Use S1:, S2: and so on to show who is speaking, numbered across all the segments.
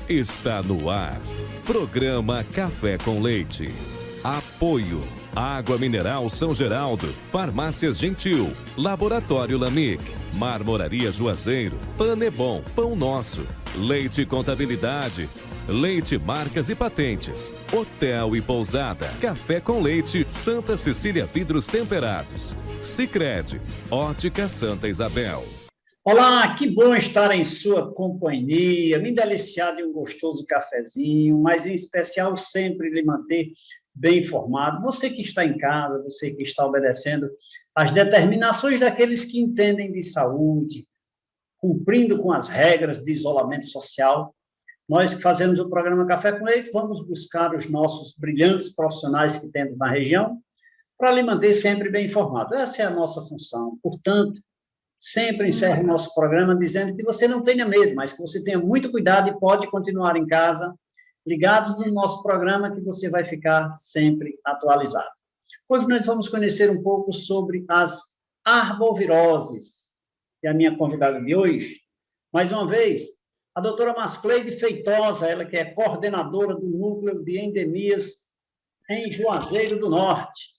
S1: Está no ar. Programa Café com Leite. Apoio. Água Mineral São Geraldo, Farmácias Gentil, Laboratório Lamic, Marmoraria Juazeiro, Panebon, Pão Nosso, Leite Contabilidade, Leite Marcas e Patentes, Hotel e Pousada, Café com Leite, Santa Cecília Vidros Temperados, Sicredi, Ótica Santa Isabel.
S2: Olá, que bom estar em sua companhia, me deliciar de um gostoso cafezinho, mas em especial sempre lhe manter bem informado. Você que está em casa, você que está obedecendo às determinações daqueles que entendem de saúde, cumprindo com as regras de isolamento social. Nós que fazemos o programa Café com Leite, vamos buscar os nossos brilhantes profissionais que temos na região para lhe manter sempre bem informado. Essa é a nossa função. Portanto, sempre encerro o nosso programa dizendo que você não tenha medo, mas que você tenha muito cuidado e pode continuar em casa, ligados no nosso programa, que você vai ficar sempre atualizado. Hoje nós vamos conhecer um pouco sobre as arboviroses, que é a minha convidada de hoje. Mais uma vez, a doutora Mascleide Feitosa, ela que é coordenadora do Núcleo de Endemias em Juazeiro do Norte.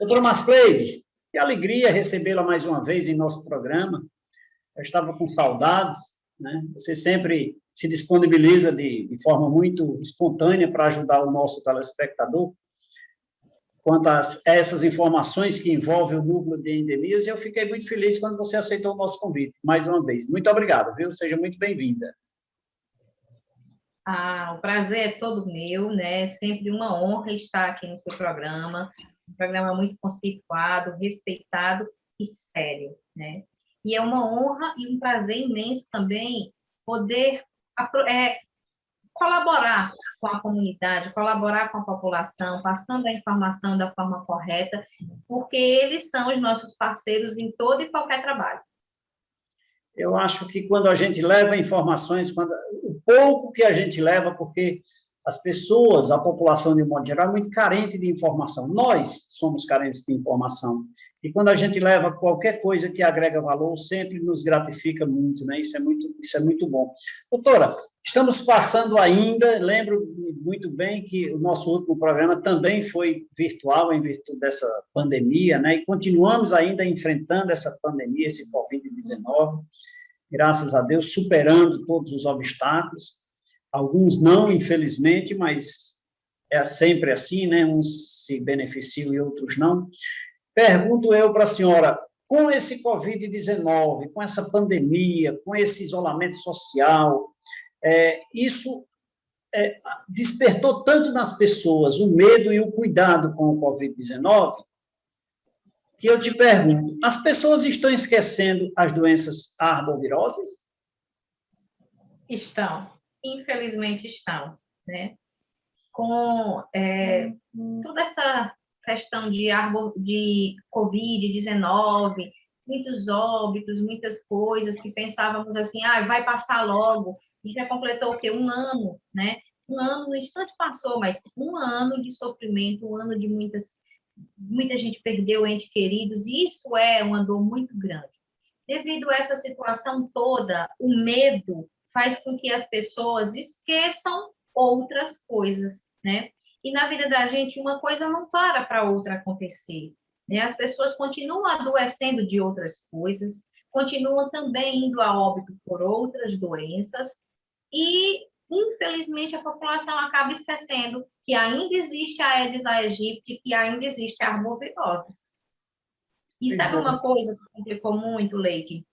S2: Doutora Mascleide, que alegria recebê-la mais uma vez em nosso programa. Eu estava com saudades, né? Você sempre se disponibiliza de forma muito espontânea para ajudar o nosso telespectador quanto a essas informações que envolvem o núcleo de endemias, e eu fiquei muito feliz quando você aceitou o nosso convite, mais uma vez. Muito obrigado, viu? Seja muito bem-vinda.
S3: O prazer é todo meu, né? Sempre uma honra estar aqui no seu programa. Um programa muito conceituado, respeitado e sério, né? E é uma honra e um prazer imenso também poder colaborar com a comunidade, colaborar com a população, passando a informação da forma correta, porque eles são os nossos parceiros em todo e qualquer trabalho.
S2: Eu acho que quando a gente leva informações, o pouco que a gente leva, porque as pessoas, a população de um modo geral, é muito carente de informação. Nós somos carentes de informação. E quando a gente leva qualquer coisa que agrega valor, sempre nos gratifica muito, né? Isso é muito bom. Doutora, estamos passando ainda, lembro muito bem que o nosso último programa também foi virtual, em virtude dessa pandemia, né? E continuamos ainda enfrentando essa pandemia, esse Covid-19, graças a Deus, superando todos os obstáculos. Alguns não, infelizmente, mas é sempre assim, né? Uns se beneficiam e outros não. Pergunto eu para a senhora, com esse Covid-19, com essa pandemia, com esse isolamento social, isso despertou tanto nas pessoas o medo e o cuidado com o Covid-19, que eu te pergunto, as pessoas estão esquecendo as doenças arboviroses?
S3: Estão. Infelizmente estão, né? Com toda essa questão de Covid-19, muitos óbitos, muitas coisas que pensávamos assim, vai passar logo, e já completou o quê? Um ano, né? Um ano, no instante passou, mas um ano de sofrimento, um ano de muita gente perdeu entes queridos, e isso é uma dor muito grande. Devido a essa situação toda, o medo faz com que as pessoas esqueçam outras coisas, né? E na vida da gente, uma coisa não para outra acontecer, né? As pessoas continuam adoecendo de outras coisas, continuam também indo a óbito por outras doenças, e, infelizmente, a população acaba esquecendo que ainda existe a Aedes aegypti, que ainda existe a arbovirose. E sabe uma coisa que complicou muito, Leite?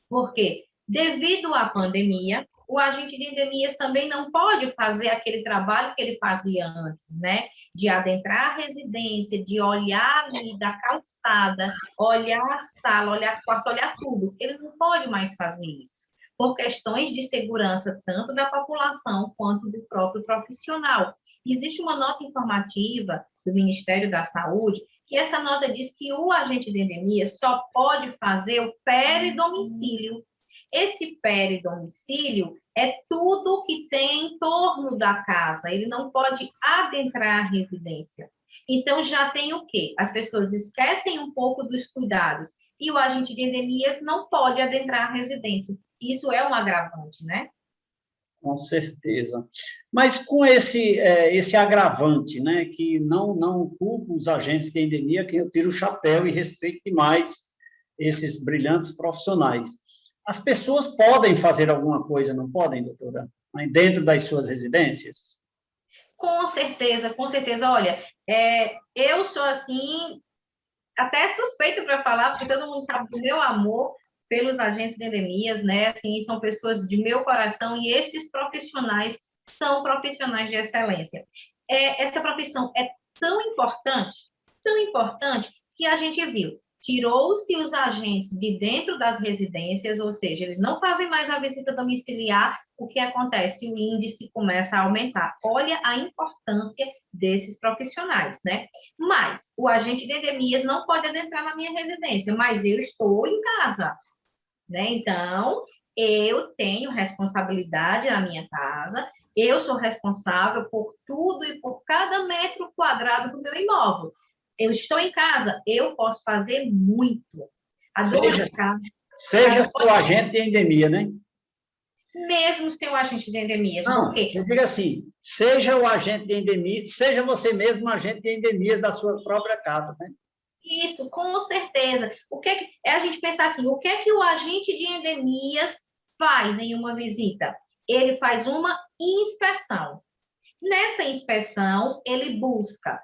S3: Por quê? Devido à pandemia, o agente de endemias também não pode fazer aquele trabalho que ele fazia antes, né? De adentrar a residência, de olhar ali da calçada, olhar a sala, olhar o quarto, olhar tudo. Ele não pode mais fazer isso, por questões de segurança, tanto da população quanto do próprio profissional. Existe uma nota informativa do Ministério da Saúde, que essa nota diz que o agente de endemias só pode fazer o peridomicílio. Esse peridomicílio é tudo que tem em torno da casa, ele não pode adentrar a residência. Então, já tem o quê? As pessoas esquecem um pouco dos cuidados, e o agente de endemias não pode adentrar a residência. Isso é um agravante, né?
S2: Com certeza. Mas com esse agravante, né, que não culpa os agentes de endemia, que eu tiro o chapéu e respeito demais esses brilhantes profissionais. As pessoas podem fazer alguma coisa, não podem, doutora? Dentro das suas residências?
S3: Com certeza, com certeza. Olha, eu sou assim, até suspeito para falar, porque todo mundo sabe do meu amor pelos agentes de endemias, né? Assim, são pessoas de meu coração e esses profissionais são profissionais de excelência. Essa profissão é tão importante, que a gente viu. Tirou-se os agentes de dentro das residências, ou seja, eles não fazem mais a visita domiciliar, o que acontece? O índice começa a aumentar. Olha a importância desses profissionais, né? Mas o agente de endemias não pode adentrar na minha residência, mas eu estou em casa, né? Então, eu tenho responsabilidade na minha casa, eu sou responsável por tudo e por cada metro quadrado do meu imóvel. Eu estou em casa, eu posso fazer muito. A dona de casa...
S2: Seja seu agente de endemia, né?
S3: Mesmo sem o agente de endemias.
S2: Não,
S3: Por quê?
S2: eu digo assim, seja o agente de endemia, seja você mesmo um agente de endemias da sua própria casa, né?
S3: Isso, com certeza. A gente pensar assim, o que é que o agente de endemias faz em uma visita? Ele faz uma inspeção. Nessa inspeção, ele busca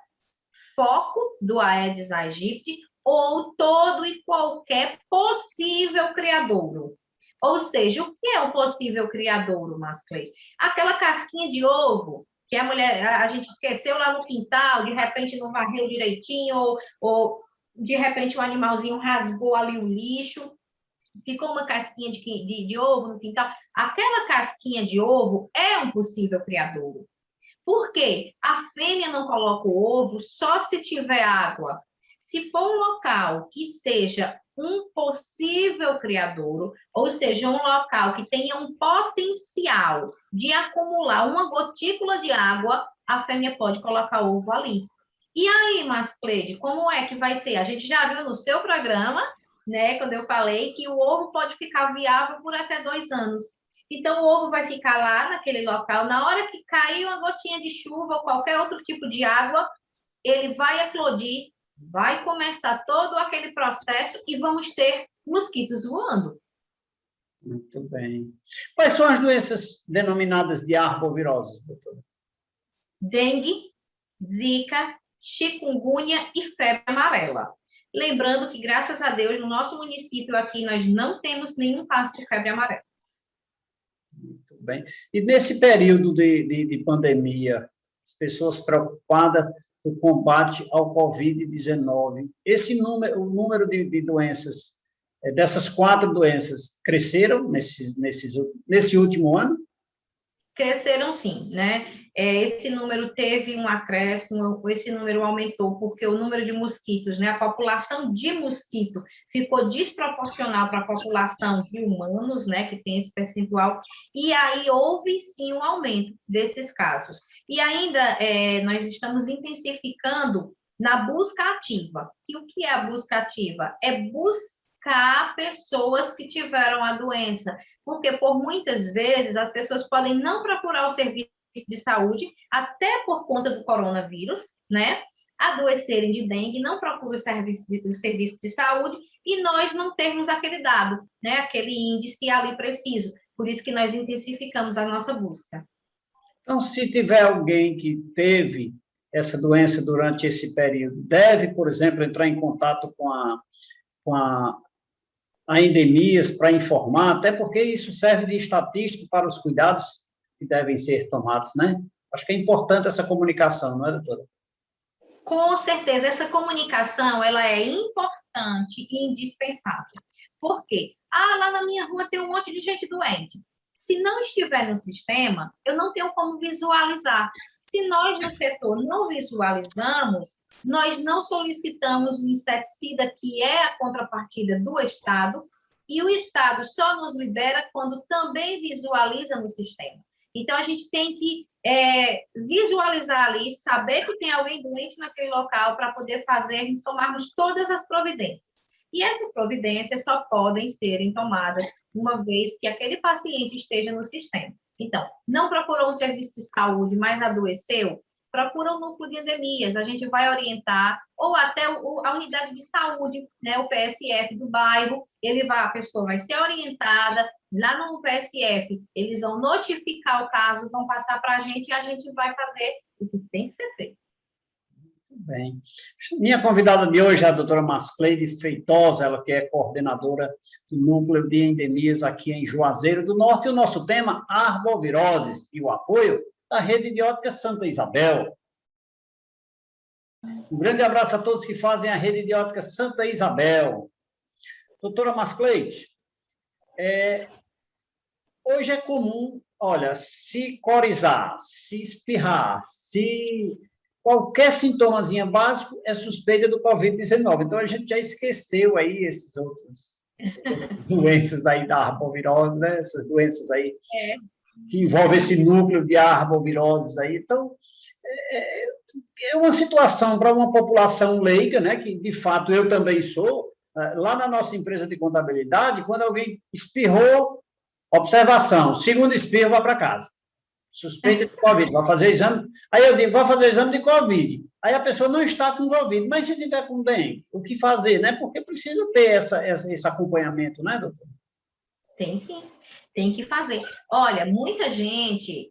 S3: foco do Aedes aegypti ou todo e qualquer possível criadouro. Ou seja, o que é o possível criadouro, Masclei? Aquela casquinha de ovo que a gente esqueceu lá no quintal, de repente não varreu direitinho, ou de repente o animalzinho rasgou ali o lixo, ficou uma casquinha de ovo no quintal. Aquela casquinha de ovo é um possível criadouro. Por quê? A fêmea não coloca o ovo só se tiver água. Se for um local que seja um possível criadouro, ou seja, um local que tenha um potencial de acumular uma gotícula de água, a fêmea pode colocar o ovo ali. E aí, Mascleide, como é que vai ser? A gente já viu no seu programa, né, quando eu falei que o ovo pode ficar viável por até 2 anos. Então, o ovo vai ficar lá naquele local. Na hora que cair uma gotinha de chuva ou qualquer outro tipo de água, ele vai eclodir, vai começar todo aquele processo e vamos ter mosquitos voando.
S2: Muito bem. Quais são as doenças denominadas de arboviroses, doutora?
S3: Dengue, zika, chikungunya e febre amarela. Lembrando que, graças a Deus, no nosso município aqui, nós não temos nenhum caso de febre amarela.
S2: Muito bem. E nesse período de pandemia, as pessoas preocupadas com o combate ao Covid-19, o número de doenças, dessas 4 doenças, cresceram nesse último ano?
S3: Cresceram sim, né? Esse número teve um acréscimo, esse número aumentou porque o número de mosquitos, né? A população de mosquito ficou desproporcional para a população de humanos, né? Que tem esse percentual, e aí houve sim um aumento desses casos. E ainda nós estamos intensificando na busca ativa. E o que é a busca ativa? É buscar pessoas que tiveram a doença, porque por muitas vezes as pessoas podem não procurar o serviço de saúde, até por conta do coronavírus, né? Adoecerem de dengue, não procuram o serviço de saúde e nós não temos aquele dado, né? Aquele índice ali preciso. Por isso que nós intensificamos a nossa busca.
S2: Então, se tiver alguém que teve essa doença durante esse período, deve, por exemplo, entrar em contato com a a endemias, para informar, até porque isso serve de estatístico para os cuidados que devem ser tomados, né? Acho que é importante essa comunicação, não é, doutora?
S3: Com certeza, essa comunicação, ela é importante e indispensável. Por quê? Ah, lá na minha rua tem um monte de gente doente. Se não estiver no sistema, eu não tenho como visualizar. Se nós no setor não visualizamos, nós não solicitamos o inseticida, que é a contrapartida do Estado, e o Estado só nos libera quando também visualiza no sistema. Então, a gente tem que visualizar ali, saber que tem alguém doente naquele local para poder tomarmos todas as providências. E essas providências só podem serem tomadas uma vez que aquele paciente esteja no sistema. Então, não procurou um serviço de saúde, mas adoeceu, procura um núcleo de endemias, a gente vai orientar, ou até a unidade de saúde, né, o PSF do bairro, a pessoa vai ser orientada, lá no PSF, eles vão notificar o caso, vão passar para a gente e a gente vai fazer o que tem que ser feito.
S2: Bem. Minha convidada de hoje é a doutora Mascleide Feitosa, ela que é coordenadora do Núcleo de Endemias aqui em Juazeiro do Norte, e o nosso tema, arboviroses, e o apoio da Rede de Óticas Santa Isabel. Um grande abraço a todos que fazem a Rede de Óticas Santa Isabel. Doutora Mascleide, hoje é comum, olha, se corizar, se espirrar, se qualquer sintomazinha básico é suspeita do Covid-19. Então, a gente já esqueceu aí essas outras doenças aí da arbovirose, né? Essas doenças aí que envolvem esse núcleo de arboviroses aí. Então, é uma situação para uma população leiga, né? Que, de fato, eu também sou. Lá na nossa empresa de contabilidade, quando alguém espirrou, observação, segundo espirro, vai para casa. Suspeita de Covid, vai fazer exame. Aí eu digo, vai fazer exame de Covid. Aí a pessoa não está com Covid, mas se tiver com dengue, o que fazer, né? Porque precisa ter esse acompanhamento, né, doutor?
S3: Tem sim, tem que fazer. Olha, muita gente,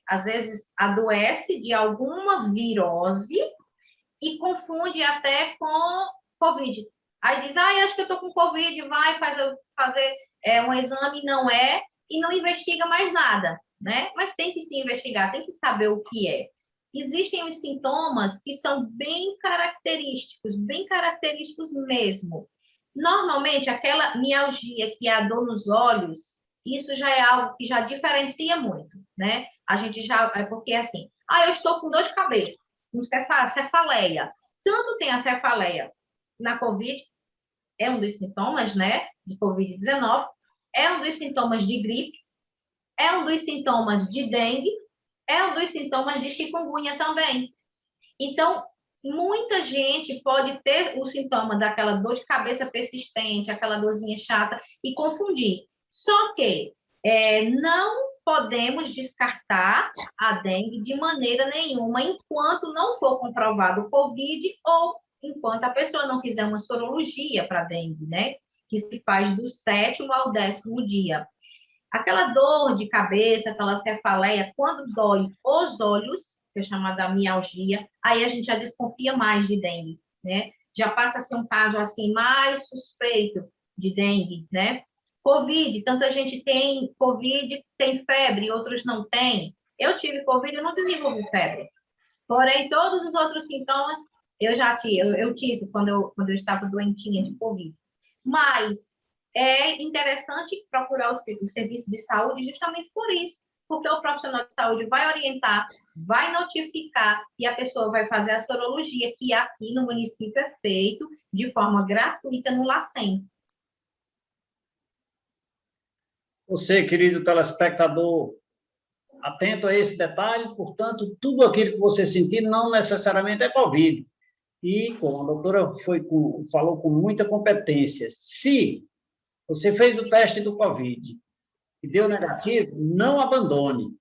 S3: às vezes, adoece de alguma virose e confunde até com Covid. Aí diz, acho que eu estou com Covid, vai fazer um exame, não é, e não investiga mais nada, né? Mas tem que se investigar, tem que saber o que é. Existem os sintomas que são bem característicos mesmo. Normalmente, aquela mialgia, que é a dor nos olhos, isso já é algo que já diferencia muito, né? A gente já, porque assim, eu estou com dor de cabeça, com cefaleia. Tanto tem a cefaleia na COVID, é um dos sintomas, né, de COVID-19, é um dos sintomas de gripe, é um dos sintomas de dengue, é um dos sintomas de chikungunya também. Então, muita gente pode ter o sintoma daquela dor de cabeça persistente, aquela dorzinha chata, e confundir. Só que não podemos descartar a dengue de maneira nenhuma, enquanto não for comprovado o COVID ou enquanto a pessoa não fizer uma sorologia para dengue, né? Que se faz do 7º ao 10º dia. Aquela dor de cabeça, aquela cefaleia, quando dói os olhos, que é chamada mialgia, aí a gente já desconfia mais de dengue, né? Já passa a ser um caso assim mais suspeito de dengue, né? Covid, tanta gente tem Covid, tem febre, outros não têm. Eu tive Covid, eu não desenvolvi febre. Porém, todos os outros sintomas eu já tive, eu tive quando eu estava doentinha de Covid. Mas é interessante procurar o serviço de saúde justamente por isso, porque o profissional de saúde vai orientar, vai notificar e a pessoa vai fazer a sorologia, que aqui no município é feito de forma gratuita no LACEN.
S2: Você, querido telespectador, atento a esse detalhe, portanto, tudo aquilo que você sentir não necessariamente é Covid. E, como a doutora falou com muita competência, se você fez o teste do Covid e deu negativo, não abandone.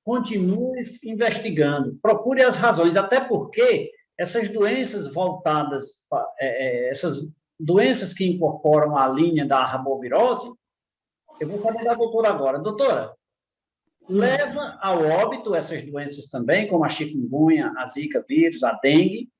S2: Continue investigando. Procure as razões, até porque essas doenças voltadas, essas doenças que incorporam a linha da arbovirose, eu vou saber da doutora agora. Doutora, leva ao óbito essas doenças também, como a chikungunya, a zika vírus, a dengue,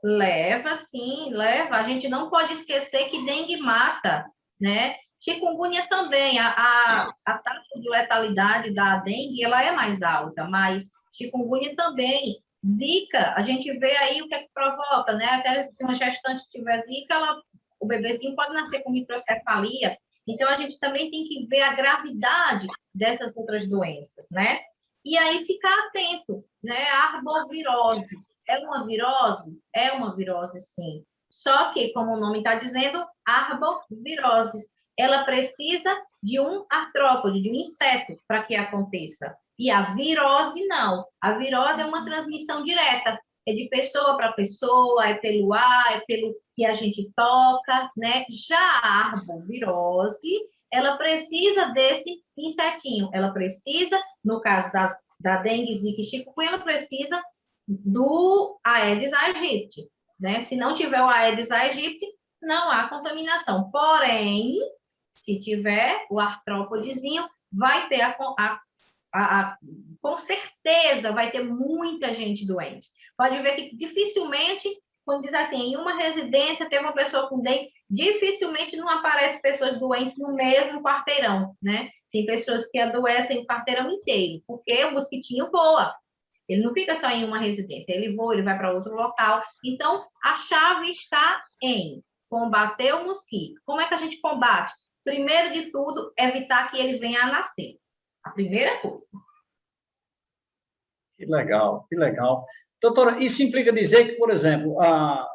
S3: Leva, sim, leva. A gente não pode esquecer que dengue mata, né? Chikungunya também, a taxa de letalidade da dengue, ela é mais alta, mas chikungunya também. Zika, a gente vê aí o que é que provoca, né? Até se uma gestante tiver zika, o bebezinho pode nascer com microcefalia. Então, a gente também tem que ver a gravidade dessas outras doenças, né? E aí ficar atento, né? Arboviroses. É uma virose? É uma virose, sim. Só que, como o nome está dizendo, arboviroses. Ela precisa de um artrópode, de um inseto, para que aconteça. E a virose, não. A virose é uma transmissão direta. É de pessoa para pessoa, é pelo ar, é pelo que a gente toca, né? Já a arbovirose, ela precisa desse insetinho. Ela precisa, no caso da dengue, zika e chikungunya, ela precisa do Aedes aegypti, né? Se não tiver o Aedes aegypti, não há contaminação. Porém, se tiver o artrópodezinho, vai ter com certeza vai ter muita gente doente. Pode ver que dificilmente, quando diz assim, em uma residência tem uma pessoa com dengue, dificilmente não aparece pessoas doentes no mesmo quarteirão, né? Tem pessoas que adoecem o quarteirão inteiro, porque o mosquitinho voa. Ele não fica só em uma residência, ele voa, ele vai para outro local. Então, a chave está em combater o mosquito. Como é que a gente combate? Primeiro de tudo, evitar que ele venha a nascer. A primeira coisa.
S2: Que legal, que legal. Doutora, isso implica dizer que, por exemplo, a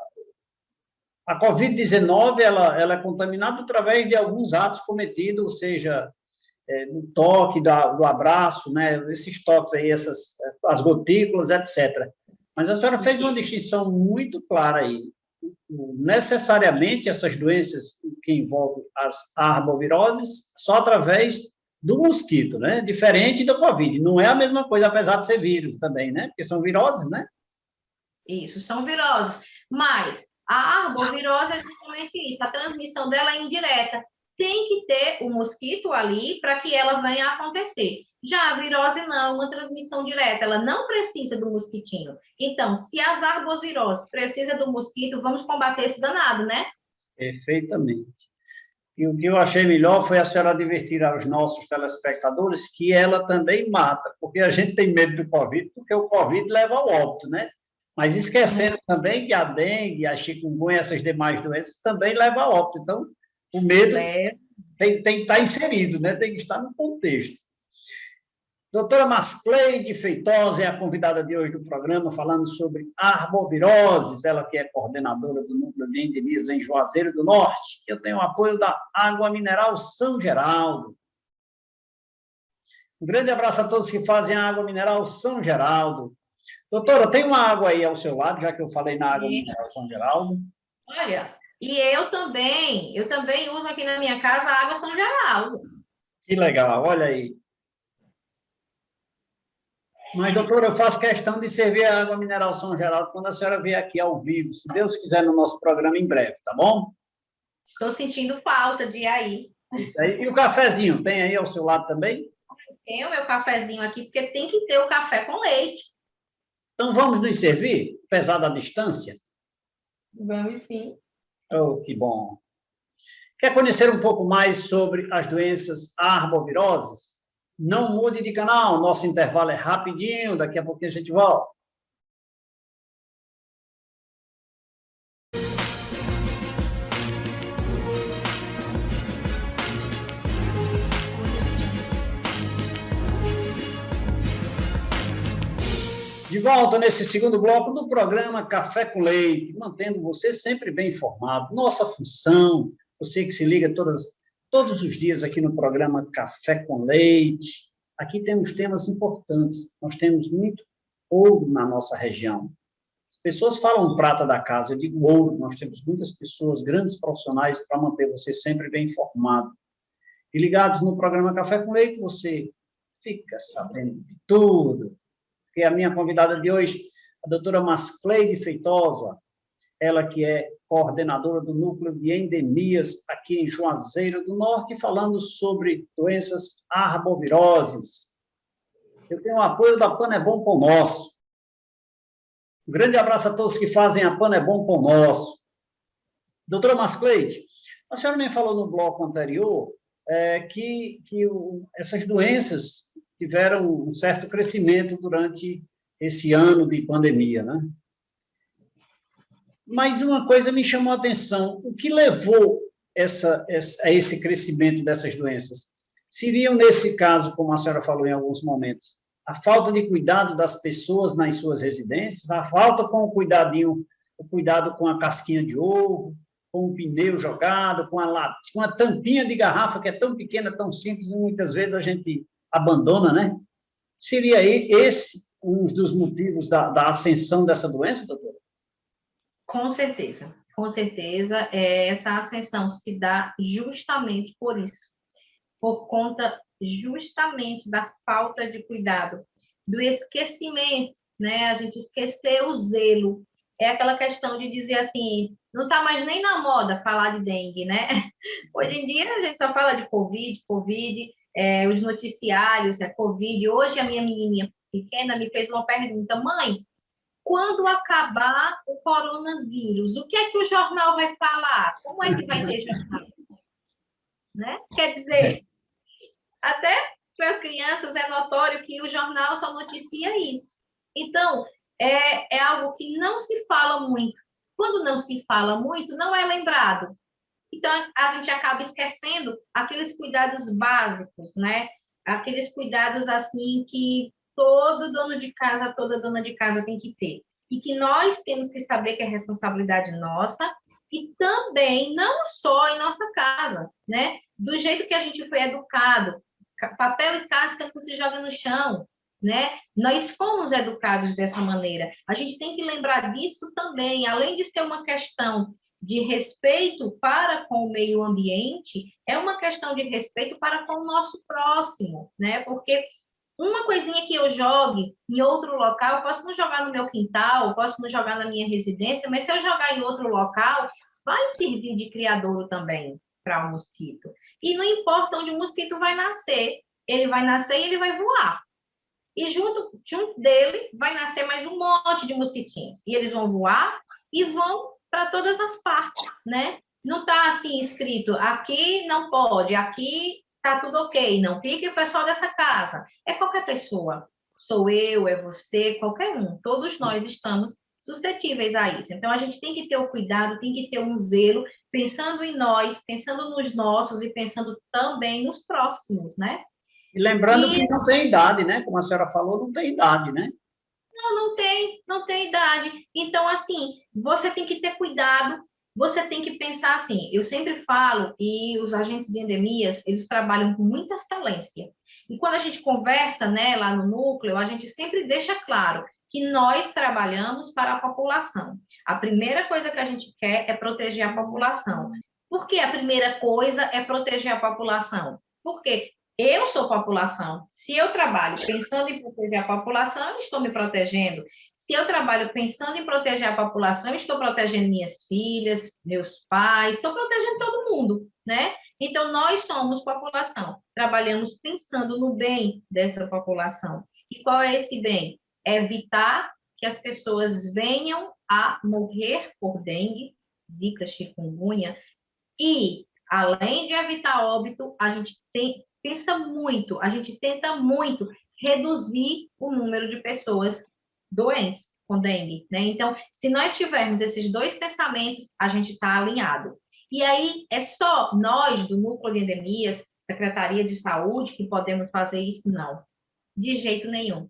S2: Covid-19 ela é contaminada através de alguns atos cometidos, ou seja, do toque, do abraço, né? Esses toques aí, as gotículas, etc. Mas a senhora fez uma distinção muito clara aí. Necessariamente, essas doenças que envolvem as arboviroses, só através do mosquito, né? Diferente da Covid. Não é a mesma coisa, apesar de ser vírus também, né? Porque são viroses, né?
S3: Isso, são viroses. Mas a arbovirose é justamente isso. A transmissão dela é indireta. Tem que ter o mosquito ali para que ela venha a acontecer. Já a virose não, é uma transmissão direta. Ela não precisa do mosquitinho. Então, se as arboviroses precisam do mosquito, vamos combater esse danado, né?
S2: Perfeitamente. E o que eu achei melhor foi a senhora advertir aos nossos telespectadores que ela também mata, porque a gente tem medo do Covid, porque o Covid leva ao óbito, né? Mas esquecendo também que a dengue, a chikungunya, essas demais doenças também levam ao óbito. Então, o medo tem que estar inserido, né? Tem que estar no contexto. Doutora Mascleide Feitosa é a convidada de hoje do programa, falando sobre arboviroses, ela que é coordenadora do Núcleo de Endemias em Juazeiro do Norte. Eu tenho o apoio da Água Mineral São Geraldo. Um grande abraço a todos que fazem a Água Mineral São Geraldo. Doutora, tem uma água aí ao seu lado, já que eu falei na Água Mineral São Geraldo.
S3: Olha, e eu também uso aqui na minha casa a Água São Geraldo.
S2: Que legal, olha aí. Mas, doutora, eu faço questão de servir a Água Mineral São Geraldo quando a senhora vier aqui ao vivo, se Deus quiser, no nosso programa em breve, tá bom?
S3: Estou sentindo falta de ir aí.
S2: Isso aí. E o cafezinho, tem aí ao seu lado também?
S3: Tem o meu cafezinho aqui, porque tem que ter o café com leite.
S2: Então, vamos nos servir, apesar da distância?
S3: Vamos sim.
S2: Oh, que bom. Quer conhecer um pouco mais sobre as doenças arboviroses? Não mude de canal, nosso intervalo é rapidinho, daqui a pouquinho a gente volta. De volta nesse segundo bloco do programa Café com Leite, mantendo você sempre bem informado. Nossa função, você que se liga todos os dias aqui no programa Café com Leite. Aqui temos temas importantes. Nós temos muito ouro na nossa região. As pessoas falam prata da casa, eu digo ouro. Nós temos muitas pessoas, grandes profissionais, para manter você sempre bem informado. E ligados no programa Café com Leite, você fica sabendo de tudo. Porque a minha convidada de hoje, a doutora Mascleide Feitosa, ela que é coordenadora do Núcleo de Endemias aqui em Juazeiro do Norte, falando sobre doenças arboviroses. Eu tenho o apoio da Panebom Pão Nosso. Um grande abraço a todos que fazem a Pan é Bom Pão Nosso. Doutora Mascleide, a senhora me falou no bloco anterior que essas doenças tiveram um certo crescimento durante esse ano de pandemia, né? Mas uma coisa me chamou a atenção, o que levou a esse crescimento dessas doenças? Seriam, nesse caso, como a senhora falou em alguns momentos, a falta de cuidado das pessoas nas suas residências, a falta com o cuidado com a casquinha de ovo, com o pneu jogado, com a tampinha de garrafa, que é tão pequena, tão simples, e muitas vezes a gente abandona, né? Seria esse um dos motivos da ascensão dessa doença, doutora?
S3: Com certeza, com certeza. Essa ascensão se dá justamente por isso, por conta justamente da falta de cuidado, do esquecimento, né? A gente esqueceu o zelo. É aquela questão de dizer assim, não está mais nem na moda falar de dengue, né? Hoje em dia a gente só fala de Covid, os noticiários, Covid. Hoje a minha menininha pequena me fez uma pergunta, mãe, quando acabar o coronavírus, o que é que o jornal vai falar? Como é que vai ter jornal? Né? Quer dizer, até para as crianças é notório que o jornal só noticia isso. Então, é algo que não se fala muito. Quando não se fala muito, não é lembrado. Então, a gente acaba esquecendo aqueles cuidados básicos, né? Aqueles cuidados, assim, que todo dono de casa, toda dona de casa tem que ter. E que nós temos que saber que é responsabilidade nossa e também, não só em nossa casa, né? Do jeito que a gente foi educado, papel e casca não se joga no chão, né? Nós fomos educados dessa maneira. A gente tem que lembrar disso também, além de ser uma questão de respeito para com o meio ambiente, é uma questão de respeito para com o nosso próximo, né? Porque uma coisinha que eu jogue em outro local, eu posso não jogar no meu quintal, eu posso não jogar na minha residência, mas se eu jogar em outro local, vai servir de criadouro também para o mosquito. E não importa onde o mosquito vai nascer, ele vai nascer e ele vai voar. E junto dele vai nascer mais um monte de mosquitinhos. E eles vão voar e vão para todas as partes, né? Não está assim escrito, aqui não pode, aqui está tudo ok, não fique o pessoal dessa casa. É qualquer pessoa. Sou eu, é você, qualquer um. Todos nós estamos suscetíveis a isso. Então, a gente tem que ter o cuidado, tem que ter um zelo, pensando em nós, pensando nos nossos e pensando também nos próximos, né?
S2: E lembrando que não tem idade, né? Como a senhora falou, não tem idade, né?
S3: Não tem idade. Então, assim, você tem que ter cuidado, você tem que pensar assim, eu sempre falo, e os agentes de endemias, eles trabalham com muita excelência. E quando a gente conversa, né, lá no núcleo, a gente sempre deixa claro que nós trabalhamos para a população. A primeira coisa que a gente quer é proteger a população. Por que a primeira coisa é proteger a população? Porque eu sou população. Se eu trabalho pensando em proteger a população, eu estou me protegendo. Se eu trabalho pensando em proteger a população, eu estou protegendo minhas filhas, meus pais, estou protegendo todo mundo, né? Então, nós somos população. Trabalhamos pensando no bem dessa população. E qual é esse bem? Evitar que as pessoas venham a morrer por dengue, zika, chikungunya. E, além de evitar óbito, a gente pensa muito, a gente tenta muito reduzir o número de pessoas doentes com dengue, né? Então, se nós tivermos esses dois pensamentos, a gente está alinhado. E aí, é só nós, do Núcleo de Endemias, Secretaria de Saúde, que podemos fazer isso? Não, de jeito nenhum.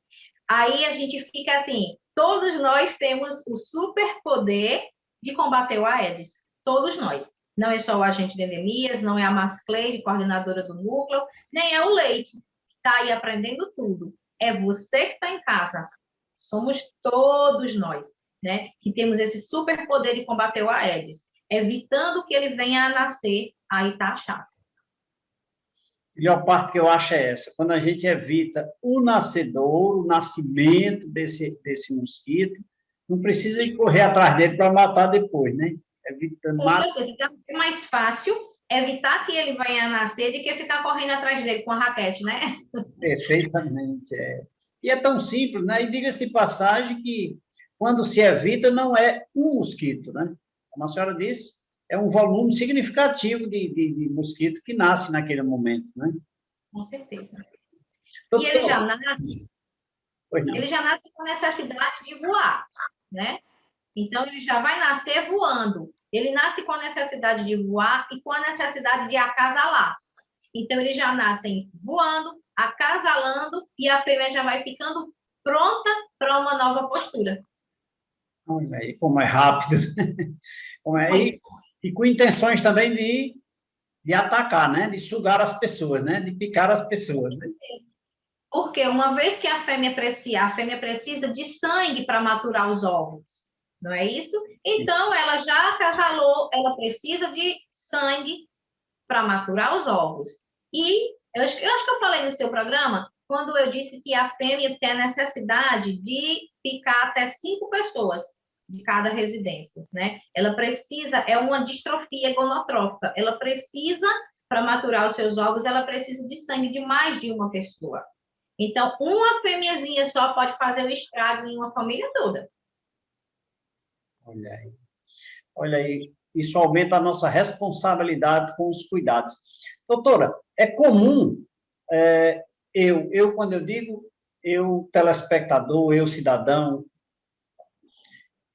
S3: Aí a gente fica assim, todos nós temos o superpoder de combater o Aedes, todos nós. Não é só o agente de endemias, não é a Mascleide, coordenadora do núcleo, nem é o Leite, que está aí aprendendo tudo. É você que está em casa. Somos todos nós, né? Que temos esse superpoder de combater o Aedes, evitando que ele venha a nascer, aí tá chato.
S2: A melhor parte que eu acho é essa, quando a gente evita o nascedor, o nascimento desse mosquito, não precisa de correr atrás dele para matar depois, né?
S3: Com certeza, então é mais fácil evitar que ele venha a nascer do que ficar correndo atrás dele com a raquete, né?
S2: Perfeitamente, é. E é tão simples, né? E diga-se de passagem que quando se evita, não é um mosquito, né? Como a senhora disse, é um volume significativo de mosquito que nasce naquele momento, né?
S3: Com certeza. E
S2: Doutor, pois não.
S3: ele já nasce com necessidade de voar, né? Então, ele já vai nascer voando. Ele nasce com a necessidade de voar e com a necessidade de acasalar. Então, eles já nascem voando, acasalando, e a fêmea já vai ficando pronta para uma nova postura.
S2: Olha aí, como é rápido. Como é, e com intenções também de atacar, né? De sugar as pessoas, né? De picar as pessoas, né?
S3: Porque uma vez que a fêmea precisa de sangue para maturar os ovos, não é isso? Então, ela já acasalou, ela precisa de sangue para maturar os ovos. E eu acho que eu falei no seu programa, quando eu disse que a fêmea tem a necessidade de picar até 5 pessoas de cada residência, né? Ela precisa, é uma distrofia gonotrófica, ela precisa, para maturar os seus ovos, ela precisa de sangue de mais de uma pessoa. Então, uma fêmeazinha só pode fazer o estrago em uma família toda.
S2: Olha aí. Olha aí, isso aumenta a nossa responsabilidade com os cuidados. Doutora, é comum, quando eu digo, eu telespectador, eu cidadão,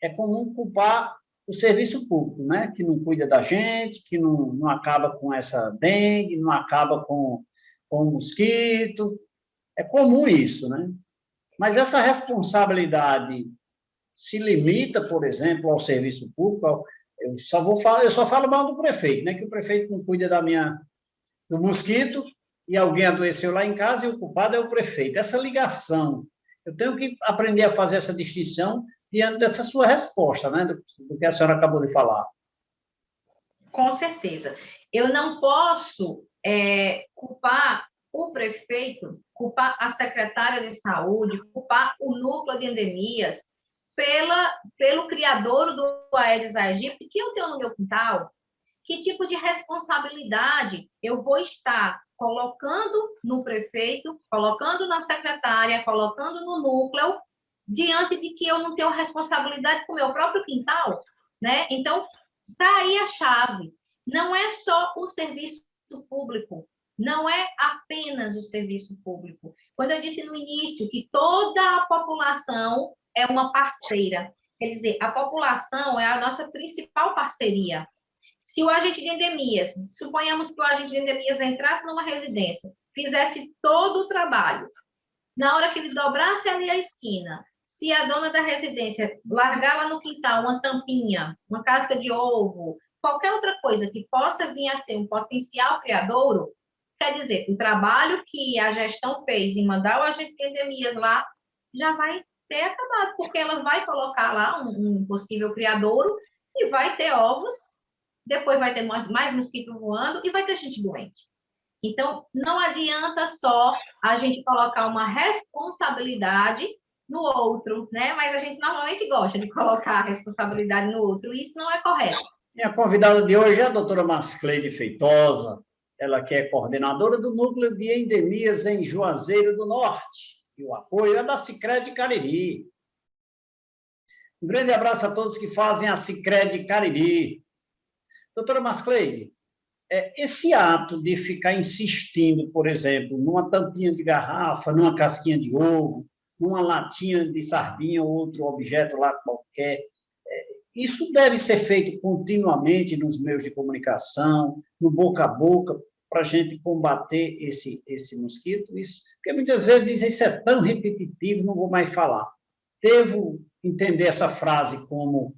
S2: é comum culpar o serviço público, né? Que não cuida da gente, que não acaba com essa dengue, não acaba com o mosquito. É comum isso, né? Mas essa responsabilidade se limita, por exemplo, ao serviço público. Eu só falo mal do prefeito, né? Que o prefeito não cuida do mosquito e alguém adoeceu lá em casa e o culpado é o prefeito. Essa ligação, eu tenho que aprender a fazer essa distinção diante dessa sua resposta, né? Do que a senhora acabou de falar.
S3: Com certeza. Eu não posso culpar o prefeito, culpar a secretária de saúde, culpar o núcleo de endemias pelo criador do Aedes aegypti que eu tenho no meu quintal. Que tipo de responsabilidade eu vou estar colocando no prefeito, colocando na secretária, colocando no núcleo, diante de que eu não tenho responsabilidade com o meu próprio quintal, né? Então, está aí a chave. Não é só o serviço público, não é apenas o serviço público. Quando eu disse no início que toda a população é uma parceira, quer dizer, a população é a nossa principal parceria. Se o agente de endemias, suponhamos que o agente de endemias entrasse numa residência, fizesse todo o trabalho, na hora que ele dobrasse ali a esquina, se a dona da residência largar lá no quintal uma tampinha, uma casca de ovo, qualquer outra coisa que possa vir a ser um potencial criadouro, quer dizer, o trabalho que a gestão fez em mandar o agente de endemias lá já vai ter acabado, porque ela vai colocar lá um possível criadouro e vai ter ovos, depois vai ter mais mosquito voando e vai ter gente doente. Então, não adianta só a gente colocar uma responsabilidade no outro, né? Mas a gente normalmente gosta de colocar a responsabilidade no outro, e isso não é correto.
S2: Minha convidada de hoje é a doutora Mascleide Feitosa, ela que é coordenadora do Núcleo de Endemias em Juazeiro do Norte, e o apoio é da Sicredi Cariri. Um grande abraço a todos que fazem a Sicredi Cariri. Doutora Mascleide, esse ato de ficar insistindo, por exemplo, numa tampinha de garrafa, numa casquinha de ovo, numa latinha de sardinha ou outro objeto lá qualquer, isso deve ser feito continuamente nos meios de comunicação, no boca a boca, para a gente combater esse mosquito. Isso, porque muitas vezes dizem, isso é tão repetitivo, não vou mais falar. Devo entender essa frase como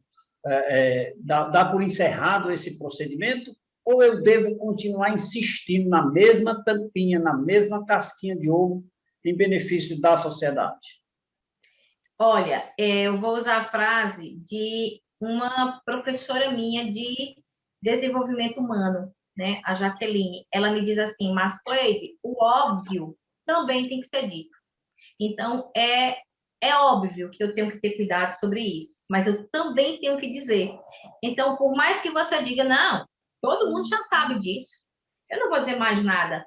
S2: dar por encerrado esse procedimento, ou eu devo continuar insistindo na mesma tampinha, na mesma casquinha de ovo, em benefício da sociedade?
S3: Olha, eu vou usar a frase de uma professora minha de desenvolvimento humano, né, a Jaqueline. Ela me diz assim, mas Cleide, o óbvio também tem que ser dito. Então, é óbvio que eu tenho que ter cuidado sobre isso, mas eu também tenho que dizer. Então, por mais que você diga, não, todo mundo já sabe disso, eu não vou dizer mais nada.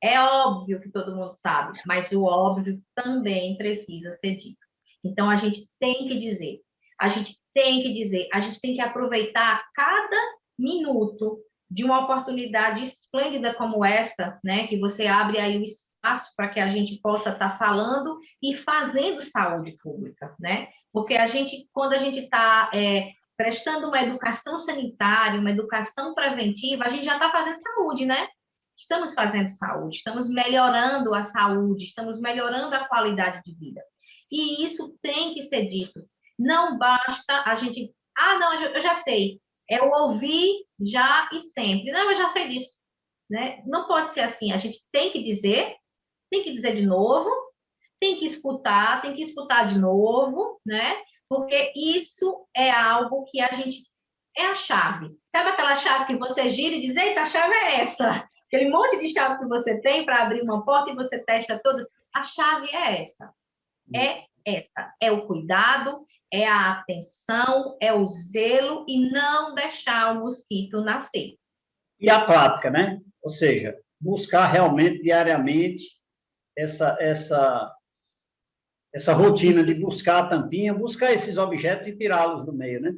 S3: É óbvio que todo mundo sabe, mas o óbvio também precisa ser dito. Então, a gente tem que dizer. a gente tem que dizer, a gente tem que aproveitar cada minuto de uma oportunidade esplêndida como essa, né, que você abre aí o espaço para que a gente possa estar falando e fazendo saúde pública, né? Porque quando a gente está prestando uma educação sanitária, uma educação preventiva, a gente já está fazendo saúde, né? Estamos fazendo saúde, estamos melhorando a saúde, estamos melhorando a qualidade de vida. E isso tem que ser dito. Não basta a gente... Ah, não, eu já sei. É o ouvir já e sempre. Não, eu já sei disso. Né? Não pode ser assim. A gente tem que dizer de novo, tem que escutar de novo, né? Porque isso é algo que a gente... É a chave. Sabe aquela chave que você gira e diz, eita, a chave é essa. Aquele monte de chave que você tem para abrir uma porta e você testa todas. A chave é essa. É essa. É o cuidado, é a atenção, é o zelo e não deixar o mosquito nascer.
S2: E a prática, né? Ou seja, buscar realmente, diariamente, essa rotina de buscar a tampinha, buscar esses objetos e tirá-los do meio, né?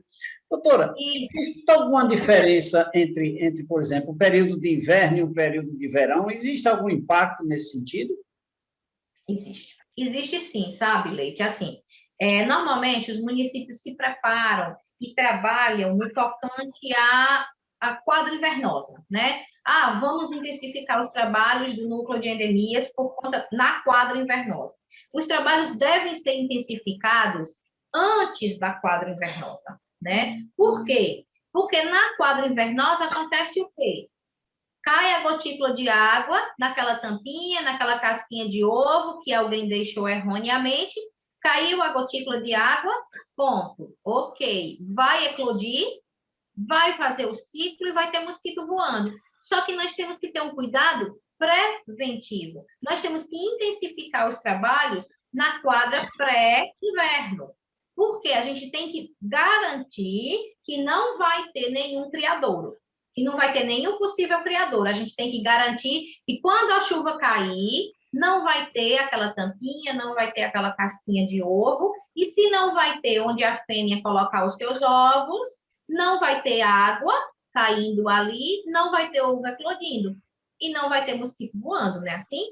S2: Doutora, existe alguma diferença entre, por exemplo, o período de inverno e o período de verão? Existe algum impacto nesse sentido?
S3: Existe. Existe sim, sabe, Leite? Assim, normalmente os municípios se preparam e trabalham no tocante à quadra invernosa, né? Ah, vamos intensificar os trabalhos do núcleo de endemias na quadra invernosa. Os trabalhos devem ser intensificados antes da quadra invernosa, né? Por quê? Porque na quadra invernosa acontece o quê? Cai a gotícula de água naquela tampinha, naquela casquinha de ovo que alguém deixou erroneamente, caiu a gotícula de água, ponto. Ok, vai eclodir, vai fazer o ciclo e vai ter mosquito voando. Só que nós temos que ter um cuidado preventivo. Nós temos que intensificar os trabalhos na quadra pré-inverno. Porque a gente tem que garantir que não vai ter nenhum criadouro, que não vai ter nenhum possível criador. A gente tem que garantir que quando a chuva cair, não vai ter aquela tampinha, não vai ter aquela casquinha de ovo, e se não vai ter onde a fêmea colocar os seus ovos, não vai ter água caindo ali, não vai ter ovo eclodindo, e não vai ter mosquito voando, não é assim?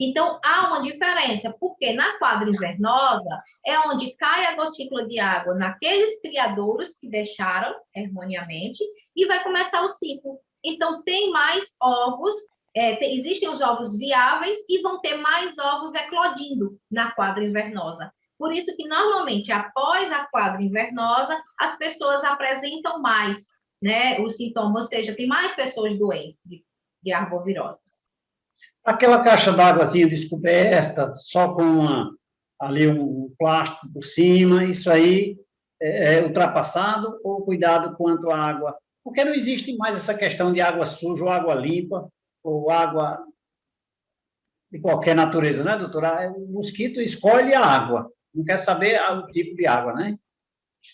S3: Então, há uma diferença, porque na quadra invernosa é onde cai a gotícula de água naqueles criadouros que deixaram erroneamente e vai começar o ciclo. Então, tem mais ovos, existem os ovos viáveis e vão ter mais ovos eclodindo na quadra invernosa. Por isso que, normalmente, após a quadra invernosa, as pessoas apresentam mais, né, os sintomas, ou seja, tem mais pessoas doentes de arboviroses.
S2: Aquela caixa d'águazinha descoberta, só com ali um plástico por cima, isso aí é ultrapassado ou cuidado quanto à água? Porque não existe mais essa questão de água suja ou água limpa, ou água de qualquer natureza, né, doutora? O mosquito escolhe a água, não quer saber o tipo de água, né?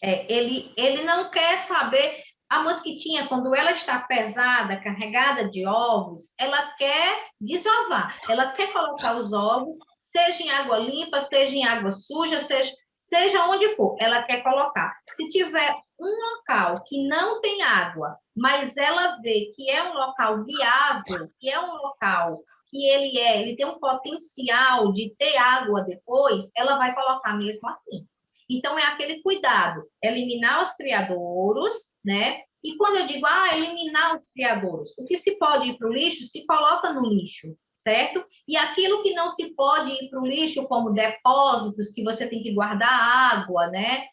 S3: Ele não quer saber... A mosquitinha, quando ela está pesada, carregada de ovos, ela quer desovar, ela quer colocar os ovos, seja em água limpa, seja em água suja, seja onde for, ela quer colocar. Se tiver um local que não tem água, mas ela vê que é um local viável, que é um local que ele tem um potencial de ter água depois, ela vai colocar mesmo assim. Então, é aquele cuidado, eliminar os criadouros, né? E quando eu digo, eliminar os criadouros, o que se pode ir para o lixo, se coloca no lixo, certo? E aquilo que não se pode ir para o lixo, como depósitos, que você tem que guardar água, né?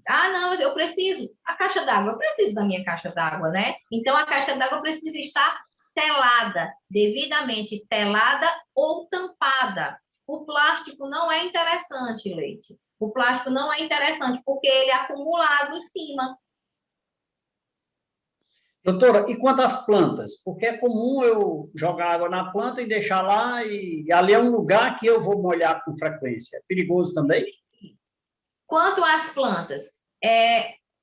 S3: Ah, não, eu preciso. A caixa d'água, eu preciso da minha caixa d'água, né? Então, a caixa d'água precisa estar telada, devidamente telada ou tampada. O plástico não é interessante, Leite. O plástico não é interessante, porque ele é acumulado em cima.
S2: Doutora, e quanto às plantas? Porque é comum eu jogar água na planta e deixar lá, e ali é um lugar que eu vou molhar com frequência. É perigoso também?
S3: Quanto às plantas,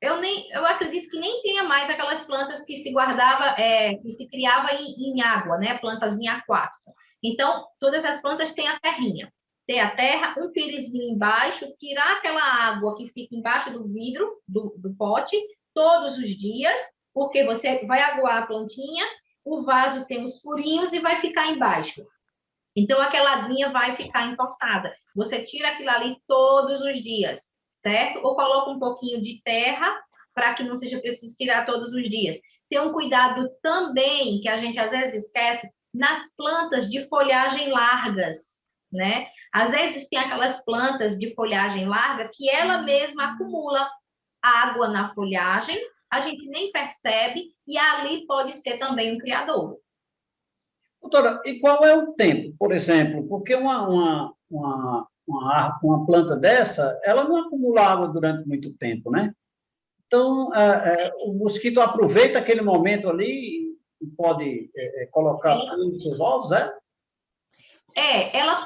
S3: eu acredito que nem tenha mais aquelas plantas que se guardava, que se criava em água, né? Plantas em aquática. Então, todas as plantas têm a terrinha. ter a terra, um pirizinho embaixo, tirar aquela água que fica embaixo do vidro, do pote, todos os dias, porque você vai aguar a plantinha, o vaso tem os furinhos e vai ficar embaixo. Então, aquela aguinha vai ficar empoçada. Você tira aquilo ali todos os dias, certo? Ou coloca um pouquinho de terra para que não seja preciso tirar todos os dias. Tem um cuidado também, que a gente às vezes esquece, nas plantas de folhagem largas, né? Às vezes tem aquelas plantas de folhagem larga que ela mesma acumula água na folhagem, a gente nem percebe, e ali pode ser também um criadouro.
S2: Doutora, e qual é o tempo, por exemplo? Porque uma planta dessa, ela não acumula água durante muito tempo, né? Então, o mosquito aproveita aquele momento ali e pode colocar todos os seus ovos, é?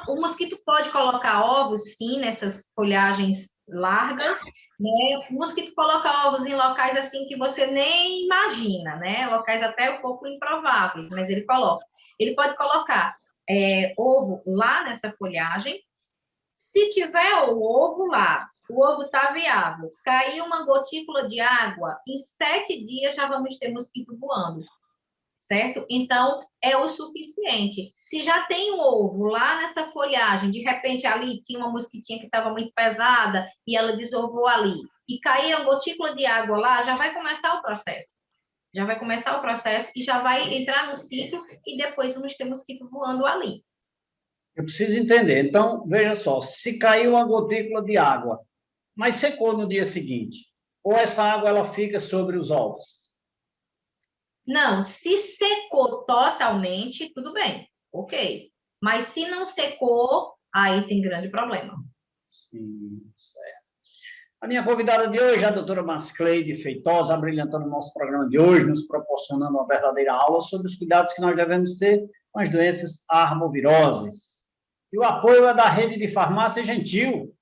S3: O mosquito pode colocar ovos, sim, nessas folhagens largas, né? O mosquito coloca ovos em locais assim que você nem imagina, né? Locais até um pouco improváveis, mas ele coloca. Ele pode colocar ovo lá nessa folhagem. Se tiver o ovo lá, o ovo está viável, cair uma gotícula de água, em 7 dias já vamos ter mosquito voando. Certo? Então, é o suficiente. Se já tem um ovo lá nessa folhagem, de repente ali tinha uma mosquitinha que estava muito pesada e ela desovou ali, e caía uma gotícula de água lá, já vai começar o processo. Já vai começar o processo e já vai entrar no ciclo e depois vamos ter mosquito voando ali.
S2: Eu preciso entender. Então, veja só, se caiu uma gotícula de água, mas secou no dia seguinte, ou essa água ela fica sobre os ovos?
S3: Não, se secou totalmente, tudo bem, ok. Mas se não secou, aí tem grande problema.
S2: Sim, certo. A minha convidada de hoje é a doutora Mascleide Feitosa, brilhantando o nosso programa de hoje, nos proporcionando uma verdadeira aula sobre os cuidados que nós devemos ter com as doenças arboviroses. E o apoio é da Rede de Farmácia Gentil.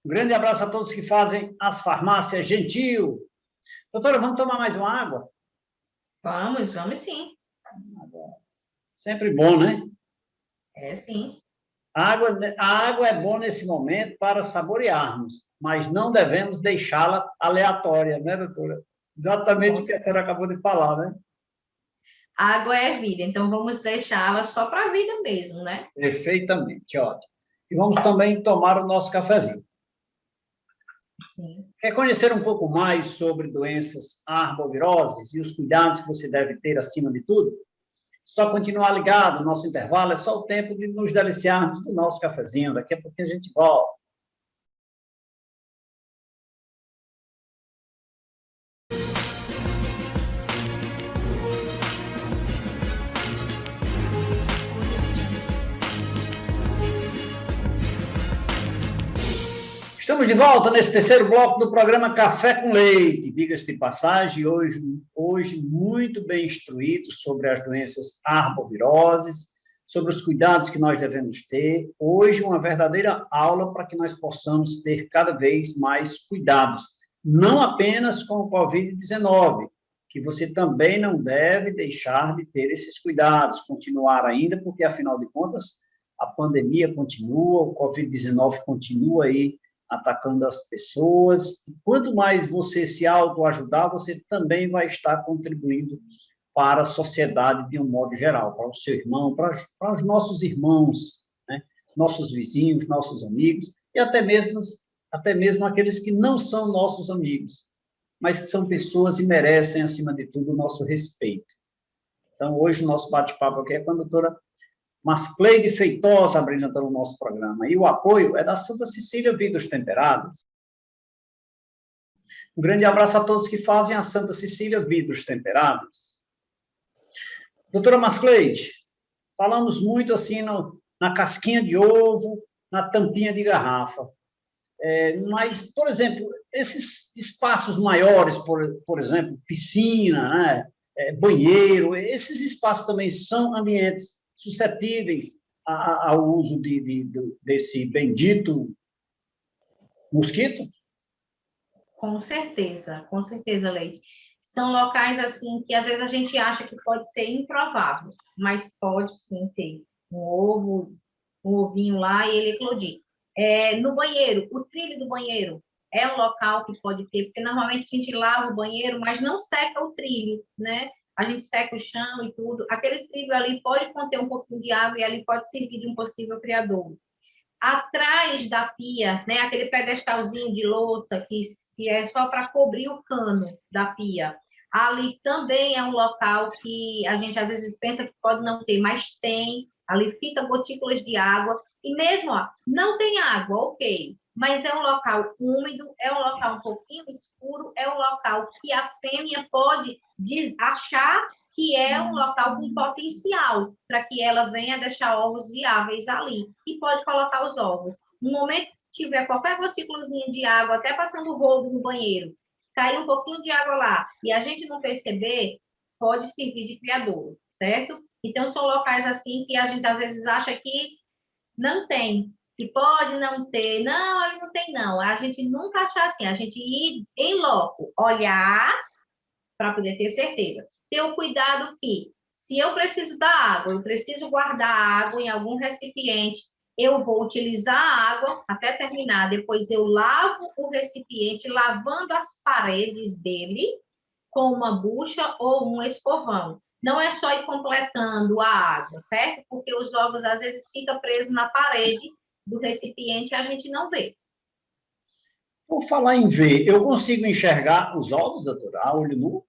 S2: Um grande abraço a todos que fazem as farmácias Gentil. Doutora, vamos tomar mais uma água?
S3: Vamos sim.
S2: Sempre bom, né?
S3: É sim.
S2: A água é boa nesse momento para saborearmos, mas não devemos deixá-la aleatória, né, doutora? Exatamente o que a senhora acabou de falar, né?
S3: Água é vida, então vamos deixá-la só para a vida mesmo, né?
S2: Perfeitamente, ótimo. E vamos também tomar o nosso cafezinho.
S3: Sim.
S2: Quer conhecer um pouco mais sobre doenças arboviroses e os cuidados que você deve ter acima de tudo? Só continuar ligado, nosso intervalo é só o tempo de nos deliciarmos do nosso cafezinho. Daqui a pouquinho a gente volta. Estamos de volta nesse terceiro bloco do programa Café com Leite. Diga-se de passagem, hoje muito bem instruído sobre as doenças arboviroses, sobre os cuidados que nós devemos ter. Hoje, uma verdadeira aula para que nós possamos ter cada vez mais cuidados, não apenas com o Covid-19, que você também não deve deixar de ter esses cuidados, continuar ainda, porque, afinal de contas, a pandemia continua, o Covid-19 continua aí atacando as pessoas. E quanto mais você se autoajudar, você também vai estar contribuindo para a sociedade de um modo geral, para o seu irmão, para os nossos irmãos, né? Nossos vizinhos, nossos amigos, e até mesmo aqueles que não são nossos amigos, mas que são pessoas e merecem, acima de tudo, o nosso respeito. Então, hoje o nosso bate-papo aqui é com a doutora Mascleide Feitosa, brilhantando o nosso programa. E o apoio é da Santa Cecília Vidros Temperados. Um grande abraço a todos que fazem a Santa Cecília Vidros Temperados. Doutora Mascleide, falamos muito assim na casquinha de ovo, na tampinha de garrafa. Mas, por exemplo, esses espaços maiores, por exemplo, piscina, né, banheiro, esses espaços também são ambientes suscetíveis ao uso desse bendito mosquito?
S3: Com certeza, Leite. São locais, assim, que às vezes a gente acha que pode ser improvável, mas pode sim ter um ovo um ovinho lá e ele eclodir. No banheiro, o trilho do banheiro é um local que pode ter, porque normalmente a gente lava o banheiro, mas não seca o trilho, né? A gente seca o chão e tudo. Aquele trilho ali pode conter um pouquinho de água e ali pode servir de um possível criadouro. Atrás da pia, né, aquele pedestalzinho de louça que é só para cobrir o cano da pia. Ali também é um local que a gente às vezes pensa que pode não ter, mas tem. Ali fica gotículas de água. E mesmo, ó, não tem água, ok. Mas é um local úmido, é um local um pouquinho escuro, é um local que a fêmea pode achar que é um local com potencial para que ela venha deixar ovos viáveis ali e pode colocar os ovos. No momento que tiver qualquer gotículazinha de água, até passando o rodo no banheiro, cair um pouquinho de água lá e a gente não perceber, pode servir de criadouro, certo? Então, são locais assim que a gente às vezes acha que não tem, que pode não ter. Não, ali não tem não. A gente nunca achar assim, a gente ir em loco, olhar para poder ter certeza. Ter o cuidado que, se eu preciso da água, eu preciso guardar a água em algum recipiente, eu vou utilizar a água até terminar, depois eu lavo o recipiente, lavando as paredes dele com uma bucha ou um escovão. Não é só ir completando a água, certo? Porque os ovos, às vezes, ficam presos na parede do recipiente e a gente não vê.
S2: Por falar em ver, eu consigo enxergar os ovos, doutora, a olho nu?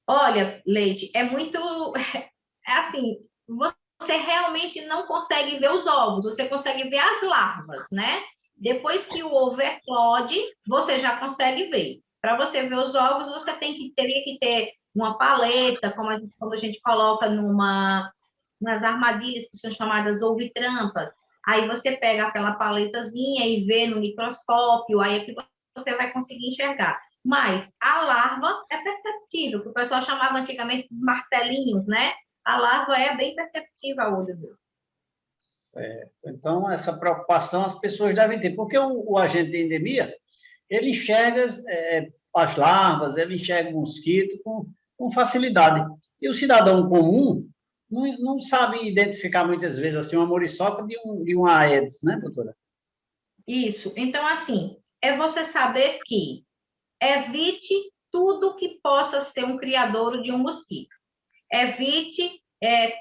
S3: Olha, Leite, é muito... É assim, você realmente não consegue ver os ovos, você consegue ver as larvas, né? Depois que o ovo eclode, você já consegue ver. Para você ver os ovos, você teria que ter uma paleta, quando a gente coloca umas armadilhas que são chamadas ovo-trampas. Aí você pega aquela paletazinha e vê no microscópio, aí é que você vai conseguir enxergar. Mas a larva é perceptível, que o pessoal chamava antigamente dos martelinhos, né? A larva é bem perceptível a olho nu.
S2: Então, essa preocupação as pessoas devem ter, porque o agente de endemia, ele enxerga as larvas, ele enxerga o mosquito com facilidade. E o cidadão comum não sabe identificar muitas vezes assim, uma muriçoca de uma Aedes, né, doutora?
S3: Isso. Então, assim, é você saber que evite tudo que possa ser um criadouro de um mosquito. Evite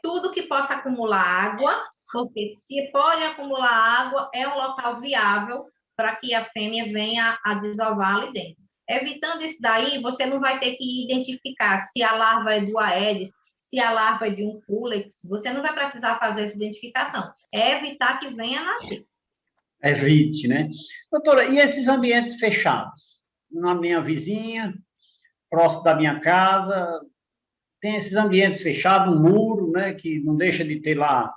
S3: tudo que possa acumular água, porque se pode acumular água, é um local viável para que a fêmea venha a desovar ali dentro. Evitando isso daí, você não vai ter que identificar se a larva é do Aedes, se a larva é de um Culex, você não vai precisar fazer essa identificação. É evitar que venha a nascer.
S2: Evite, né? Doutora, e esses ambientes fechados? Na minha vizinha, próximo da minha casa, tem esses ambientes fechados, um muro, né, que não deixa de ter lá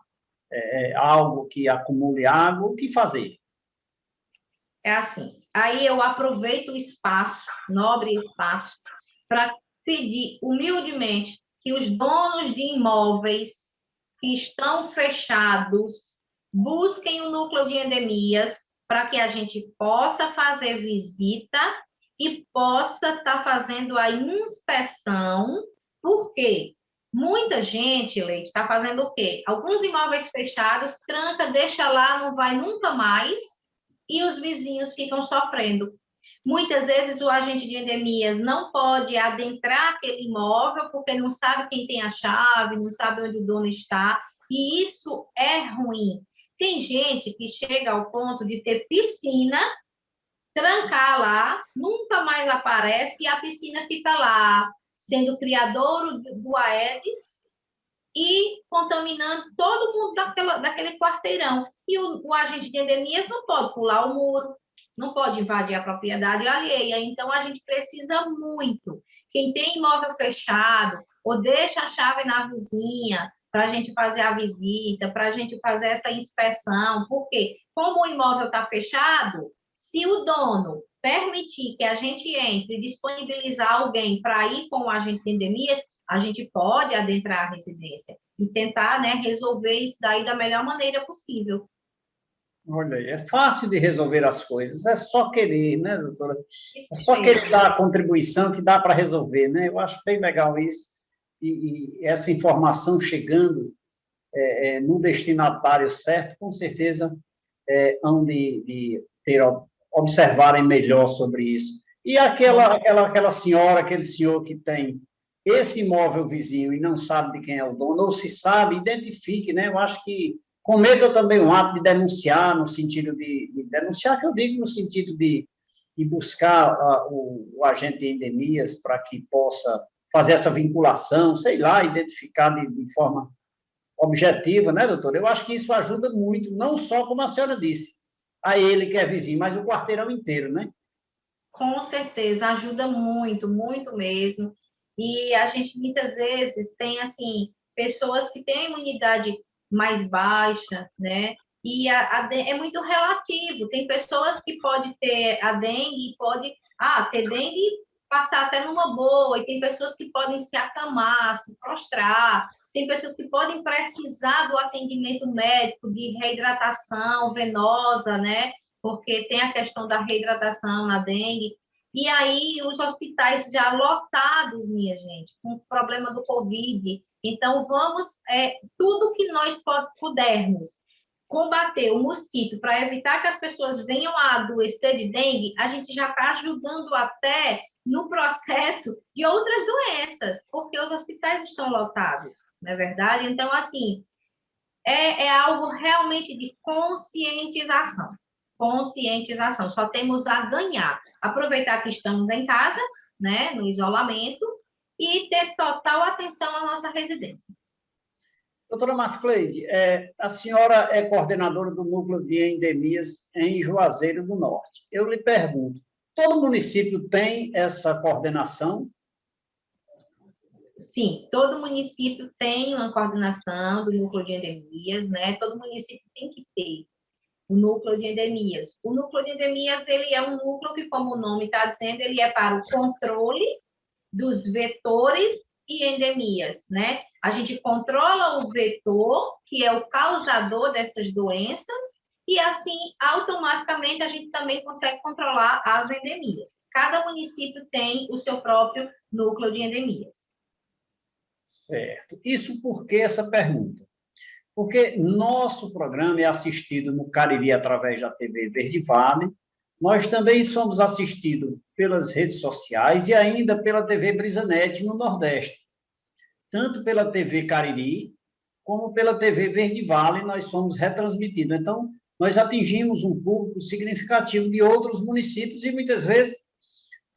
S2: algo que acumule água, o que fazer?
S3: É assim, aí eu aproveito o espaço, nobre espaço, para pedir humildemente que os donos de imóveis que estão fechados busquem o núcleo de endemias para que a gente possa fazer visita e possa estar fazendo a inspeção, porque muita gente, Leite, está fazendo o quê? Alguns imóveis fechados, tranca, deixa lá, não vai nunca mais, e os vizinhos ficam sofrendo. Muitas vezes o agente de endemias não pode adentrar aquele imóvel porque não sabe quem tem a chave, não sabe onde o dono está, e isso é ruim. Tem gente que chega ao ponto de ter piscina, trancar lá, nunca mais aparece e a piscina fica lá, sendo criadouro do Aedes e contaminando todo mundo daquele quarteirão. E o agente de endemias não pode pular o muro, não pode invadir a propriedade alheia. Então, a gente precisa muito. Quem tem imóvel fechado, ou deixa a chave na vizinha, para a gente fazer a visita, para a gente fazer essa inspeção, porque como o imóvel está fechado, se o dono permitir que a gente entre e disponibilizar alguém para ir com o agente de endemias, a gente pode adentrar a residência e tentar, né, resolver isso daí da melhor maneira possível.
S2: Olha aí, é fácil de resolver as coisas, é só querer, né, doutora? É só
S3: Isso.
S2: querer dar a contribuição que dá para resolver, né? Eu acho bem legal isso. E essa informação chegando no destinatário certo, com certeza hão de observarem melhor sobre isso. E aquela senhora, aquele senhor que tem esse imóvel vizinho e não sabe de quem é o dono, ou se sabe, identifique, né? Eu acho que cometa também um ato de denunciar, no sentido de denunciar, que eu digo no sentido de buscar o agente de endemias para que possa fazer essa vinculação, sei lá, identificar de forma objetiva, né, doutor? Eu acho que isso ajuda muito, não só, como a senhora disse, a ele que é vizinho, mas o quarteirão inteiro, né?
S3: Com certeza, ajuda muito, muito mesmo. E a gente muitas vezes tem assim pessoas que têm imunidade mais baixa, né? E é muito relativo. Tem pessoas que podem ter a dengue e pode ter dengue e passar até numa boa, e tem pessoas que podem se acamar, se prostrar, tem pessoas que podem precisar do atendimento médico de reidratação venosa, né? Porque tem a questão da reidratação na dengue. E aí, os hospitais já lotados, minha gente, com o problema do Covid. Então, vamos, tudo que nós pudermos combater o mosquito para evitar que as pessoas venham a adoecer de dengue, a gente já está ajudando até no processo de outras doenças, porque os hospitais estão lotados, não é verdade? Então, assim, é algo realmente de conscientização. Conscientização, só temos a ganhar. Aproveitar que estamos em casa, né, no isolamento, e ter total atenção à nossa residência.
S2: Doutora Mascleide, a senhora é coordenadora do Núcleo de Endemias em Juazeiro do Norte. Eu lhe pergunto, todo município tem essa coordenação?
S3: Sim, todo município tem uma coordenação do Núcleo de Endemias, né? Todo município tem que ter o núcleo de endemias. O núcleo de endemias, ele é um núcleo que, como o nome está dizendo, ele é para o controle dos vetores e endemias, né? A gente controla o vetor, que é o causador dessas doenças, e assim, automaticamente, a gente também consegue controlar as endemias. Cada município tem o seu próprio núcleo de endemias.
S2: Certo. Isso por que essa pergunta? Porque nosso programa é assistido no Cariri através da TV Verde Vale, nós também somos assistidos pelas redes sociais e ainda pela TV Brisanet no Nordeste. Tanto pela TV Cariri, como pela TV Verde Vale, nós somos retransmitidos. Então, nós atingimos um público significativo de outros municípios e, muitas vezes,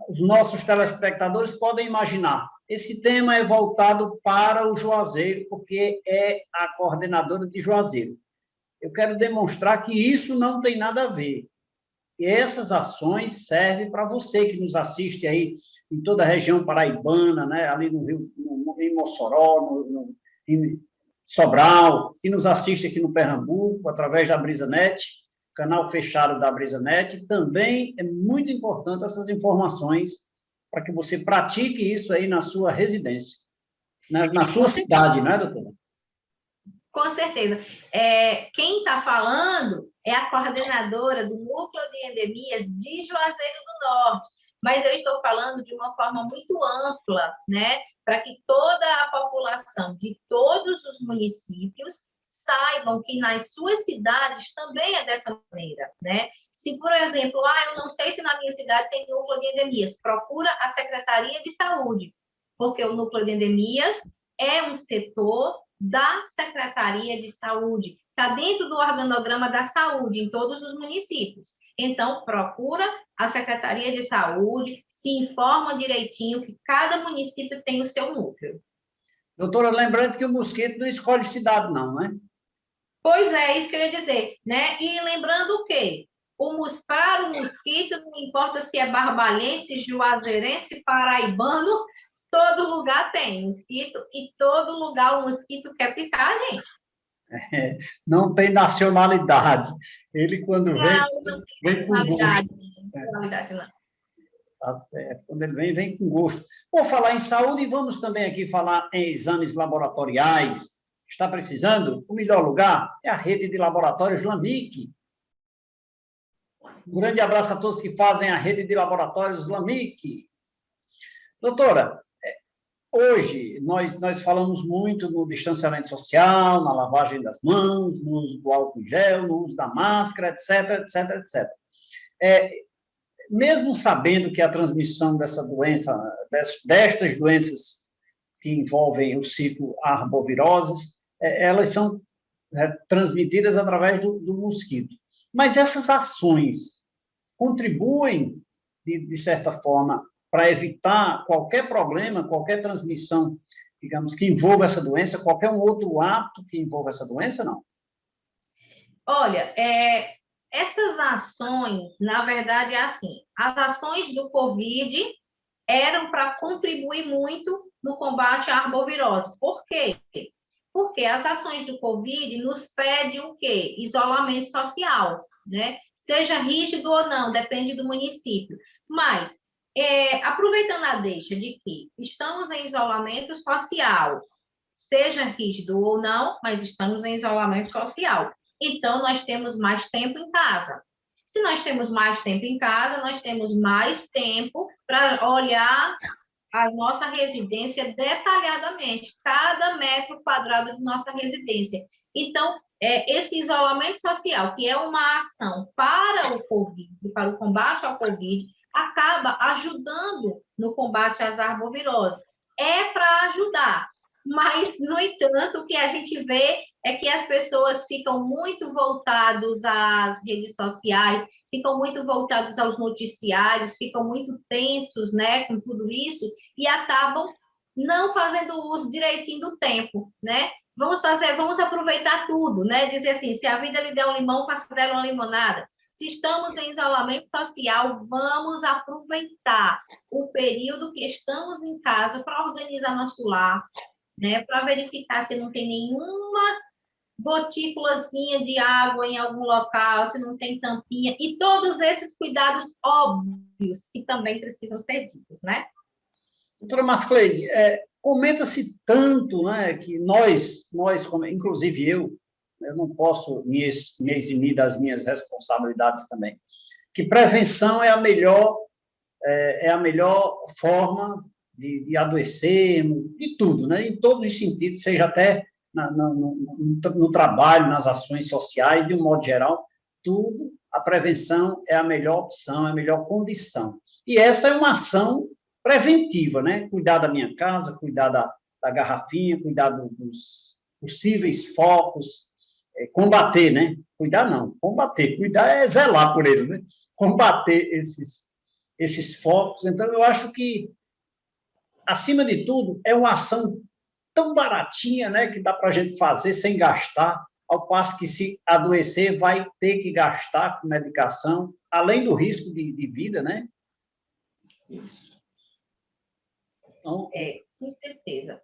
S2: os nossos telespectadores podem imaginar, esse tema é voltado para o Juazeiro, porque é a coordenadora de Juazeiro. Eu quero demonstrar que isso não tem nada a ver. E essas ações servem para você que nos assiste aí em toda a região paraibana, né? Ali no Rio, em Mossoró, em Sobral, que nos assiste aqui no Pernambuco, através da Brisanet, canal fechado da Brisanet. Também é muito importante essas informações para que você pratique isso aí na sua residência, na sua cidade, não é, doutora?
S3: Com certeza. Quem está falando é a coordenadora do Núcleo de Endemias de Juazeiro do Norte, mas eu estou falando de uma forma muito ampla, né, para que toda a população de todos os municípios saibam que nas suas cidades também é dessa maneira, né? Se, por exemplo, eu não sei se na minha cidade tem núcleo de endemias, procura a Secretaria de Saúde, porque o núcleo de endemias é um setor da Secretaria de Saúde, está dentro do organograma da saúde em todos os municípios. Então, procura a Secretaria de Saúde, se informa direitinho que cada município tem o seu núcleo.
S2: Doutora, lembrando que o mosquito não escolhe cidade, não, né?
S3: Pois é, isso que eu ia dizer, né? E lembrando o quê? Para o mosquito, não importa se é barbalense, juazeirense, paraibano, todo lugar tem mosquito e todo lugar o mosquito quer picar, gente.
S2: Não tem nacionalidade. Ele, quando
S3: Não
S2: vem com gosto.
S3: Nacionalidade, não.
S2: Tá certo. Quando ele vem com gosto. Vou falar em saúde e vamos também aqui falar em exames laboratoriais. Está precisando? O melhor lugar é a rede de laboratórios LAMIC. Um grande abraço a todos que fazem a rede de laboratórios LAMIC. Doutora, hoje, nós falamos muito no distanciamento social, na lavagem das mãos, no uso do álcool em gel, no uso da máscara, etc, etc, etc. Mesmo sabendo que a transmissão dessa doença, destas doenças que envolvem o ciclo arboviroses, elas são transmitidas através do mosquito. Mas essas ações contribuem, de certa forma, para evitar qualquer problema, qualquer transmissão, digamos, que envolva essa doença, qualquer um outro hábito que envolva essa doença, não?
S3: Olha, essas ações, na verdade, é assim, as ações do Covid eram para contribuir muito no combate à arbovirose. Por quê? Porque as ações do Covid nos pedem o quê? Isolamento social, né? Seja rígido ou não, depende do município. Mas, aproveitando a deixa de que estamos em isolamento social, seja rígido ou não, mas estamos em isolamento social. Então, nós temos mais tempo em casa. Se nós temos mais tempo em casa, nós temos mais tempo para olhar a nossa residência detalhadamente, cada metro quadrado de nossa residência. Então, esse isolamento social, que é uma ação para o Covid, para o combate ao Covid, acaba ajudando no combate às arboviroses. É para ajudar, mas, no entanto, o que a gente vê é que as pessoas ficam muito voltadas às redes sociais, ficam muito voltados aos noticiários, ficam muito tensos, né, com tudo isso, e acabam não fazendo uso direitinho do tempo, né? Vamos aproveitar tudo, né? Dizer assim, se a vida lhe der um limão, faça dela uma limonada. Se estamos em isolamento social, vamos aproveitar o período que estamos em casa para organizar nosso lar, né? Para verificar se não tem nenhuma gotículazinha de água em algum local, se não tem tampinha, e todos esses cuidados óbvios que também precisam ser ditos, né?
S2: Doutora Mascleide, comenta-se tanto, né, que nós, inclusive eu não posso me eximir das minhas responsabilidades também, que prevenção é a melhor forma de adoecer, de tudo, né, em todos os sentidos, seja até no trabalho, nas ações sociais, de um modo geral, tudo, a prevenção é a melhor opção, é a melhor condição. E essa é uma ação preventiva, né? Cuidar da minha casa, cuidar da garrafinha, cuidar dos possíveis focos, combater, né? Cuidar não, combater. Cuidar é zelar por ele, né? Combater esses focos. Então, eu acho que, acima de tudo, é uma ação tão baratinha, né, que dá para a gente fazer sem gastar, ao passo que, se adoecer, vai ter que gastar com medicação, além do risco de vida, né?
S3: Isso. Então, com certeza.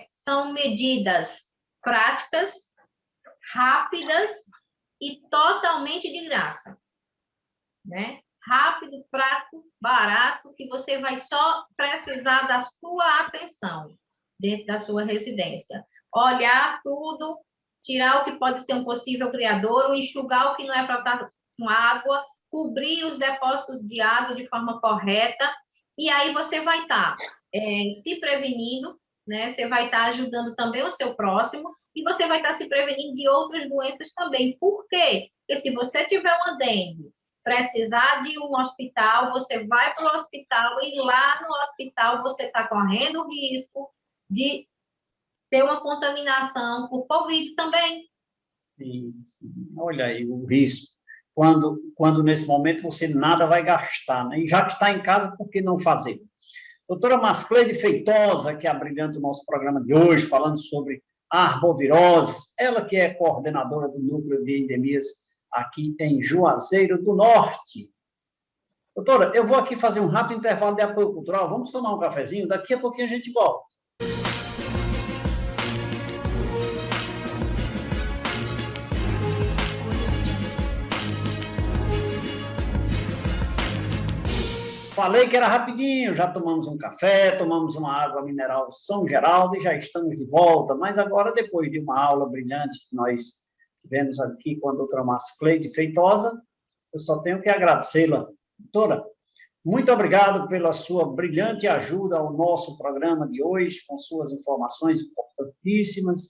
S3: São medidas práticas, rápidas e totalmente de graça, né? Rápido, prático, barato, que você vai só precisar da sua atenção dentro da sua residência. Olhar tudo, tirar o que pode ser um possível criador, enxugar o que não é para estar com água, cobrir os depósitos de água de forma correta, e aí você vai estar se prevenindo, né? Você vai estar ajudando também o seu próximo, e você vai estar se prevenindo de outras doenças também. Por quê? Porque se você tiver uma dengue, precisar de um hospital, você vai para o hospital, e lá no hospital você está correndo o risco de ter uma contaminação por Covid também.
S2: Sim, sim. Olha aí o risco. Quando nesse momento você nada vai gastar, né? E já que está em casa, por que não fazer? Doutora Mascleide Feitosa, que abrilhanta o nosso programa de hoje, falando sobre arboviroses, ela que é coordenadora do Núcleo de Endemias aqui em Juazeiro do Norte. Doutora, eu vou aqui fazer um rápido intervalo de apoio cultural, vamos tomar um cafezinho, daqui a pouquinho a gente volta. Falei que era rapidinho, já tomamos um café, tomamos uma água mineral São Geraldo e já estamos de volta, mas agora, depois de uma aula brilhante que nós tivemos aqui com a doutora Mascleide Feitosa, eu só tenho que agradecê-la. Doutora, Muito obrigado pela sua brilhante ajuda ao nosso programa de hoje, com suas informações importantíssimas.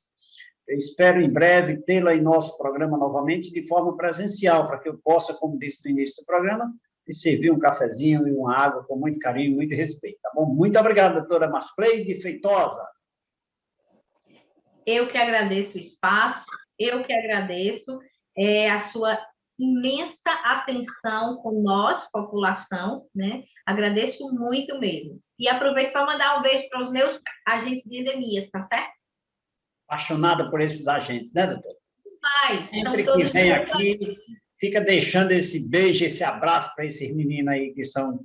S2: Eu espero em breve tê-la em nosso programa novamente de forma presencial, para que eu possa, como disse no início do programa, lhe servir um cafezinho e uma água com muito carinho e muito respeito, tá bom? Muito obrigado, doutora Mascleide Feitosa.
S3: Eu que agradeço o espaço, eu que agradeço a sua imensa atenção com nós, população, né? Agradeço muito mesmo. E aproveito para mandar um beijo para os meus agentes de endemias, tá certo?
S2: Apaixonada por esses agentes, né, doutora?
S3: Mas,
S2: sempre que vem aqui, fica deixando esse beijo, esse abraço para esses meninos aí que são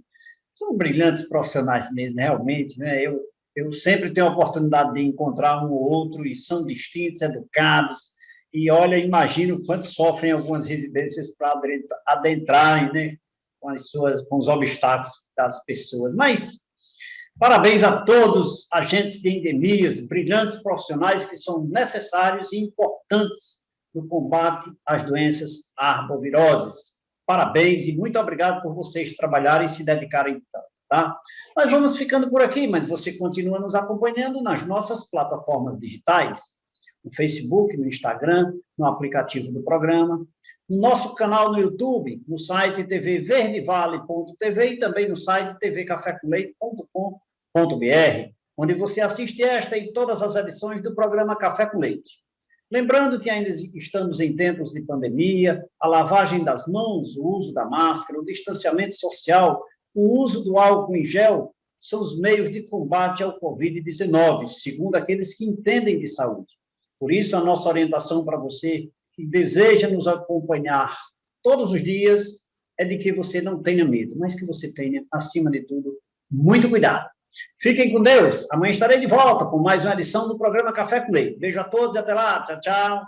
S2: brilhantes profissionais mesmo, realmente, né? Eu sempre tenho a oportunidade de encontrar um ou outro e são distintos, educados, e olha, imagino quanto sofrem algumas residências para adentrarem, né, com os obstáculos das pessoas. Mas, parabéns a todos, agentes de endemias, brilhantes profissionais que são necessários e importantes no combate às doenças arboviroses. Parabéns e muito obrigado por vocês trabalharem e se dedicarem tanto, tá? Nós vamos ficando por aqui, mas você continua nos acompanhando nas nossas plataformas digitais, no Facebook, no Instagram, no aplicativo do programa, no nosso canal no YouTube, no site tvverdevale.tv e também no site tvcafécomleite.com.br, onde você assiste esta e todas as edições do programa Café com Leite. Lembrando que ainda estamos em tempos de pandemia, a lavagem das mãos, o uso da máscara, o distanciamento social, o uso do álcool em gel são os meios de combate ao Covid-19, segundo aqueles que entendem de saúde. Por isso, a nossa orientação para você que deseja nos acompanhar todos os dias é de que você não tenha medo, mas que você tenha, acima de tudo, muito cuidado. Fiquem com Deus. Amanhã estarei de volta com mais uma edição do programa Café com Leite. Beijo a todos e até lá. Tchau, tchau.